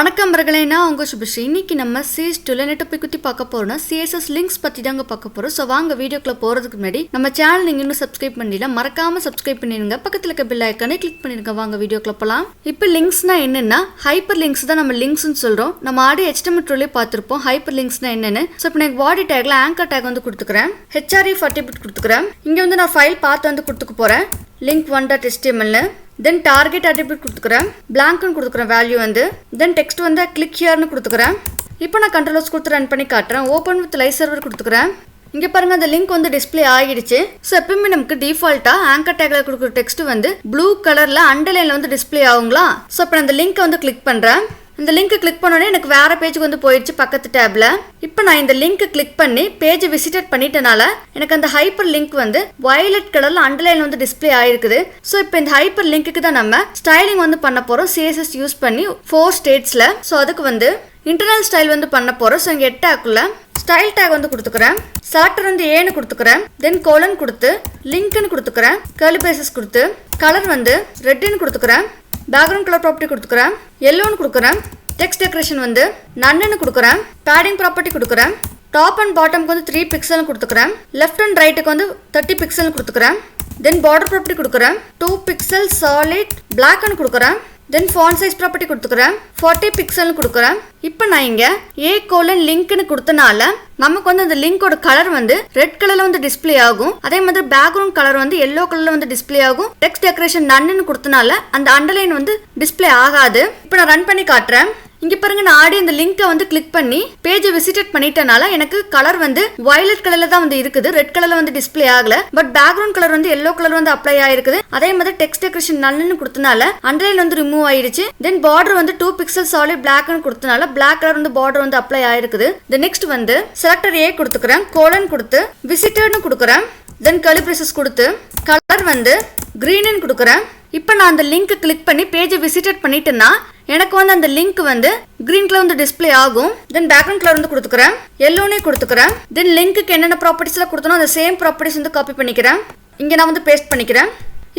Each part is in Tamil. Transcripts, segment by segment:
வணக்கம் மர்களே, நான் உங்கள் சுபிஸ்ரீ. இன்னைக்கு நம்ம csstutorial போய் குத்தி பார்க்க போறோம்னா CSS லிங்க்ஸ் பற்றி தாங்க பார்க்க போகிறோம். ஸோ வாங்க வீடியோக்குள்ள போகிறதுக்கு முன்னாடி நம்ம சேனல் நீங்கள் இன்னும் சப்ஸ்கிரைப் பண்ணல, மறக்காமல் சப்ஸ்கிரைப் பண்ணிடுங்க. பக்கத்தில் இருக்க பெல் ஐக்கானே கிளிக் பண்ணிடுங்க. வாங்க வீடியோக்குள்ள போகலாம். இப்போ லிங்க்ஸ்னா என்னென்னா ஹைப்பர் லிங்க்ஸ் தான் நம்ம லிங்க்ஸ்னு சொல்கிறோம். நம்ம ஆடி HTML ட்ரோலே பார்த்துருப்போம் ஹைப்பர் லிங்க்ஸ்னா என்னென்னு. ஸோ இப்போ நான் பாடி டேக்ல ஆங்கர் டேக் வந்து கொடுத்துக்கிறேன், HRE40 பிட் கொடுத்துக்கிறேன். இங்கே வந்து நான் ஃபைல் பார்த்து வந்து கொடுத்துக்க போகிறேன், link1.html. தென் டார்கெட் அட்ரிபியூட் கொடுத்துக்கிறேன், பிளாங்க்னு கொடுத்துக்கிறேன் வேல்யூ வந்து. தென் டெக்ஸ்ட் வந்து கிளிக் ஹியர்னு கொடுத்துக்கிறேன். இப்போ நான் கண்ட்ரோல்ஸ் கொடுத்து ரன் பண்ணி காட்டுறேன். ஓப்பன் வித் லைவ் சர்வர் கொடுத்துக்கிறேன். இங்கே பாருங்க, அந்த லிங்க் வந்து டிஸ்பிளே ஆகிடுச்சு. ஸோ எப்பவுமே நமக்கு டிஃபால்ட்டாக ஆங்கர் டேக்ல கொடுக்குற டெக்ஸ்ட் வந்து ப்ளூ கலரில் அண்டர்லைனில் வந்து டிஸ்பிளே ஆகுங்களா. ஸோ இப்போ நான் இந்த லிங்க்கை வந்து கிளிக் பண்ணுறேன். இந்த லிங்க் கிளிக் பண்ணோடனே எனக்கு வேற பேஜுக்கு வந்து போயிடுச்சு பக்கத்து டேப்ல. இப்போ நான் இந்த லிங்க் கிளிக் பண்ணி பேஜ் விசிட் பண்ணிட்டனால எனக்கு அந்த ஹைப்பர் லிங்க் வந்து வயலட் கலர்ல அண்டர்லைன் வந்து டிஸ்பிளே ஆயிருக்குது. ஸோ இப்போ இந்த ஹைப்பர் லிங்க்கு தான் நம்ம ஸ்டைலிங் வந்து பண்ண போறோம் CSS யூஸ் பண்ணி 4 ஸ்டேட்ஸ்ல. ஸோ அதுக்கு வந்து இன்டர்னல் ஸ்டைல் வந்து பண்ண போறோம். ஸோ இங்கே 8 டேக்குள்ள ஸ்டைல் டேக் வந்து கொடுத்துக்கிறேன். செலக்டர் வந்து ஏன்னு கொடுத்துக்கிறேன். தென் கோலன் கொடுத்து லிங்க்னு கொடுத்துக்கிறேன், கர்லி பிரேசஸ் கொடுத்து கலர் வந்து ரெட்னு கொடுத்துக்கிறேன், பேக்ரவுண்ட் கலர் ப்ராப்பர்ட்டி கொடுத்துக்கிறேன், எல்லோன்னு கொடுக்குறேன், டெக்ஸ்ட் டெக்கரேஷன் வந்து நன்னு கொடுக்குறேன், பேடிங் ப்ராப்பர்ட்டி கொடுக்குறேன், டாப் அண்ட் பாட்டம்க்கு வந்து 3 பிக்சல் கொடுத்துக்கிறேன், லெஃப்ட் அண்ட் ரைட்டுக்கு வந்து 30 பிக்சல் கொடுத்துக்கிறேன். தென் பார்டர் ப்ராப்பர்ட்டி கொடுக்குறேன், 2 பிக்சல் சாலிட் பிளாக்னு கொடுக்குறேன். தென் ஃபாண்ட் சைஸ் ப்ராப்பர்ட்டி கொடுத்துக்கிறேன், 40 பிக்சல்னு கொடுக்குறேன். இப்போ நான் இங்கே லிங்க்னு கொடுத்தனால நமக்கு வந்து அந்த லிங்கோட கலர் வந்து ரெட் கலர்ல வந்து டிஸ்பிளே ஆகும். அதே மாதிரி பேக்ரவுண்ட் கலர் வந்து எல்லோ கலர்ல வந்து டிஸ்பிளே ஆகும். டெக்ஸ்ட் டெக்கரேஷன் நன்னு கொடுத்தனால அந்த அண்டர்லைன் வந்து டிஸ்பிளே ஆகாது. இப்போ நான் ரன் பண்ணி காட்டுறேன். இங்க பாருங்க, நான் ஆடி அந்த லிங்கை வந்து கிளிக் பண்ணி பேஜ் விசிட் பண்ணிட்டனால எனக்கு கலர் வந்து வயலட் கலர்ல தான் வந்து இருக்குது, ரெட் கலர்ல வந்து டிஸ்பிளே ஆகல. பட் பேக்ரவுண்ட் கலர் வந்து எல்லோ கலர் வந்து அப்ளை ஆயிருக்குது. அதே மாதிரி டெக்ஸ்ட் டெக்கரேஷன் நன்னு கொடுத்தனால அண்டர்லைன் வந்து ரிமூவ் ஆயிடுச்சு. தென் பார்டர் வந்து 2 பிக்சல் சாலிட் பிளாக்னு கொடுத்தனால பிளாக் கலர் வந்து பார்டர் வந்து அப்ளை ஆயிருக்குது. நெக்ஸ்ட் வந்து செலக்டர் ஏ கொடுத்துக்கிறேன், கோலன் கொடுத்து விசிட்டர்னு கொடுக்குறேன். தென் கர்லி பிரேசஸ் கொடுத்து கலர் வந்து கிரீன் கொடுக்குறேன். இப்போ நான் அந்த லிங்க் கிளிக் பண்ணி பேஜை விசிட் பண்ணிட்டேன்னா எனக்கு வந்து அந்த லிங்க் வந்து கிரீன் கலர் வந்து டிஸ்பிளே ஆகும். தென் பேக்ரவுண்ட் கலர் வந்து கொடுத்துக்கிறேன், எல்லோனே கொடுத்துக்கிறேன். தென் லிங்க்கு என்னென்ன ப்ராப்பர்ட்டிஸ்லாம் கொடுத்தனோ அந்த சேம் ப்ராப்பர்ட்டிஸ் வந்து காப்பி பண்ணிக்கிறேன். இங்கே நான் வந்து பேஸ்ட் பண்ணிக்கிறேன்.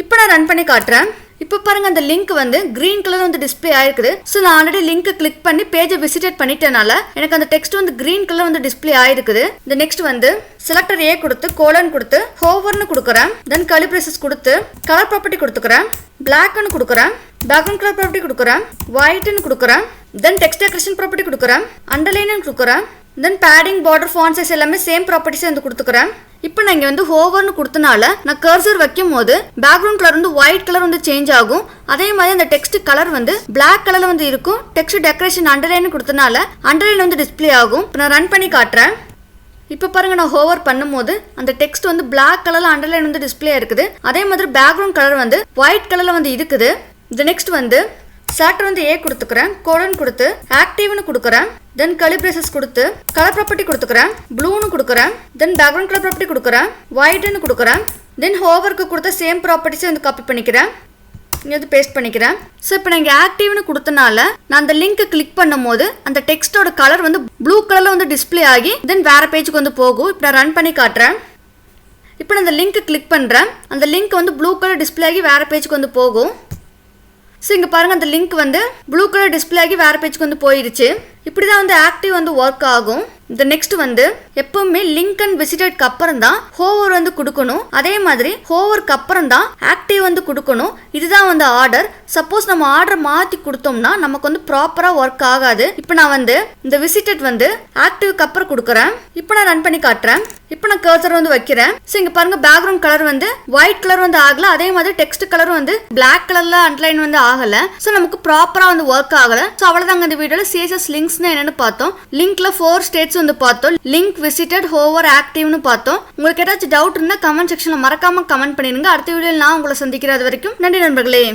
இப்போ நான் ரன் பண்ணி காட்டுறேன். இப்போ பாருங்க, அந்த லிங்க் வந்து கிரீன் கலர் வந்து டிஸ்பிளே ஆயிருக்குது. ஸோ நான் ஆல்ரெடி லிங்க் கிளிக் பண்ணி பேஜை விசிட் பண்ணிட்டனால எனக்கு அந்த டெக்ஸ்ட் வந்து கிரீன் கலர் வந்து டிஸ்பிளே ஆயிருக்குது. இந்த நெக்ஸ்ட் வந்து செலக்டர் ஏ கொடுத்து கோலன் கொடுத்து ஹோவர்னு கொடுக்குறேன். தென் கர்லி பிரேசஸ் கொடுத்து கலர் ப்ராப்பர்ட்டி கொடுத்துக்கிறேன், பிளாக்னு கொடுக்குறேன், பேக்ரவுண்ட் கலர் ப்ராப்பர்ட்டி கொடுக்குறேன், ஒயிட்னு கொடுக்குறேன். தென் டெக்ஸ்ட் டெக்கரேஷன் ப்ராப்பர்ட்டி கொடுக்குறேன், அண்டர்லைன் கொடுக்குறேன். தென் பேடிங் பார்டர் ஃபாண்ட் சைஸ் எல்லாமே சேம் ப்ராப்பர்ட்டிஸ் வந்து கொடுத்துக்கிறேன். இப்போ நான் இங்கே வந்து ஹோவர்னு கொடுத்தனால நான் கர்சர் வைக்கும் போது பேக்ரவுண்ட் கலர் வந்து ஒயிட் கலர் வந்து சேஞ்ச் ஆகும். அதே மாதிரி அந்த டெக்ஸ்ட் கலர் வந்து பிளாக் கலர்ல வந்து இருக்கும். டெக்ஸ்ட் டெக்கரேஷன் அண்டர்லைன் கொடுத்தனால அண்டர்லைன் வந்து டிஸ்பிளே ஆகும். இப்போ நான் ரன் பண்ணி காட்டுறேன். இப்போ பாருங்க, நான் ஹோவர் பண்ணும்போது அந்த டெக்ஸ்ட் வந்து பிளாக் கலர்ல அண்டர்லைன் வந்து டிஸ்பிளே இருக்குது. அதே மாதிரி பேக்ரவுண்ட் கலர் வந்து ஒயிட் கலர்ல வந்து இருக்குது. நெக்ஸ்ட் வந்து செலக்டர் வந்து ஏ கொடுத்துக்கிறேன், கோலன் கொடுத்து ஆக்டிவ்னு கொடுக்குறேன். தென் கர்லி பிரேசஸ் கொடுத்து கலர் ப்ராப்பர்ட்டி கொடுத்துக்கிறேன், ப்ளூன்னு கொடுக்குறேன். தென் பேக்ரவுண்ட் கலர் ப்ராப்பர்ட்டி கொடுக்குறேன், ஒயிட்னு கொடுக்குறேன். தென் ஹோவருக்கு கொடுத்த சேம் ப்ராப்பர்ட்டிஸை வந்து காப்பி பண்ணிக்கிறேன், இங்கே வந்து பேஸ்ட் பண்ணிக்கிறேன். ஸோ இப்போ நான் இங்கே ஆக்டிவ்னு கொடுத்தனால நான் அந்த லிங்க் கிளிக் பண்ணும் போது அந்த டெக்ஸ்டோட கலர் வந்து ப்ளூ கலர்ல வந்து டிஸ்பிளே ஆகி தென் வேற பேஜுக்கு வந்து போகும். இப்போ நான் ரன் பண்ணி காட்டுறேன். இப்போ நான் அந்த லிங்க் கிளிக் பண்ணுறேன். அந்த லிங்க் வந்து ப்ளூ கலர் டிஸ்பிளே ஆகி வேற பேஜுக்கு வந்து போகும். ஸோ இங்கே பாருங்கள், அந்த லிங்க் வந்து ப்ளூ கலர் டிஸ்பிளே ஆகி வேறு பேஜுக்கு வந்து போயிடுச்சு. இப்படி தான் வந்து ஆக்டிவ் வந்து ஒர்க் ஆகும். இந்த நெக்ஸ்ட் வந்து எப்பவுமே லிங்க் அண்ட் விசிட்டட்க்கு அப்புறம் தான் ஹோவர் வந்து கொடுக்கணும். அதே மாதிரி ஹோவருக்கு அப்புறம் தான் ஆக்டிவ் வந்து கொடுக்கணும். இதுதான் வந்து ஆர்டர். சப்போஸ் நம்ம ஆர்டர் மாற்றி கொடுத்தோம்னா நமக்கு வந்து ப்ராப்பராக ஒர்க் ஆகாது. இப்போ நான் வந்து இந்த விசிட்டட் வந்து ஆக்டிவ்க்கு அப்புறம் கொடுக்குறேன். இப்போ நான் ரன் பண்ணி காட்டுறேன். இப்போ நான் கர்சர் வந்து வைக்கிறேன். ஸோ இங்கே பாருங்க, பேக்ரவுண்ட் கலர் வந்து ஒயிட் கலர் வந்து ஆகல. அதே மாதிரி டெக்ஸ்ட் கலரும் வந்து பிளாக் கலர்ல அண்டர்லைன் வந்து ஆகல. ஸோ நமக்கு ப்ராப்பரா வந்து ஒர்க் ஆகல. ஸோ அவ்வளோதாங்க இந்த வீடியோல CSS லிங்க்ஸ்னா என்னன்னு பார்த்தோம். லிங்க்ல 4 ஸ்டேட்ஸ் வந்து பார்த்தோம். லிங்க், விசிட்டட், ஹோவர், ஆக்டிவ்னு பார்த்தோம். உங்களுக்கு ஏதாச்சும் டவுட் இருந்தால் கமெண்ட் செக்ஷன்ல மறக்காம கமெண்ட் பண்ணிடுங்க. அடுத்த வீடியோவில் நான் உங்களை சந்திக்கிறேன். அது வரைக்கும் நன்றி நண்பர்களே.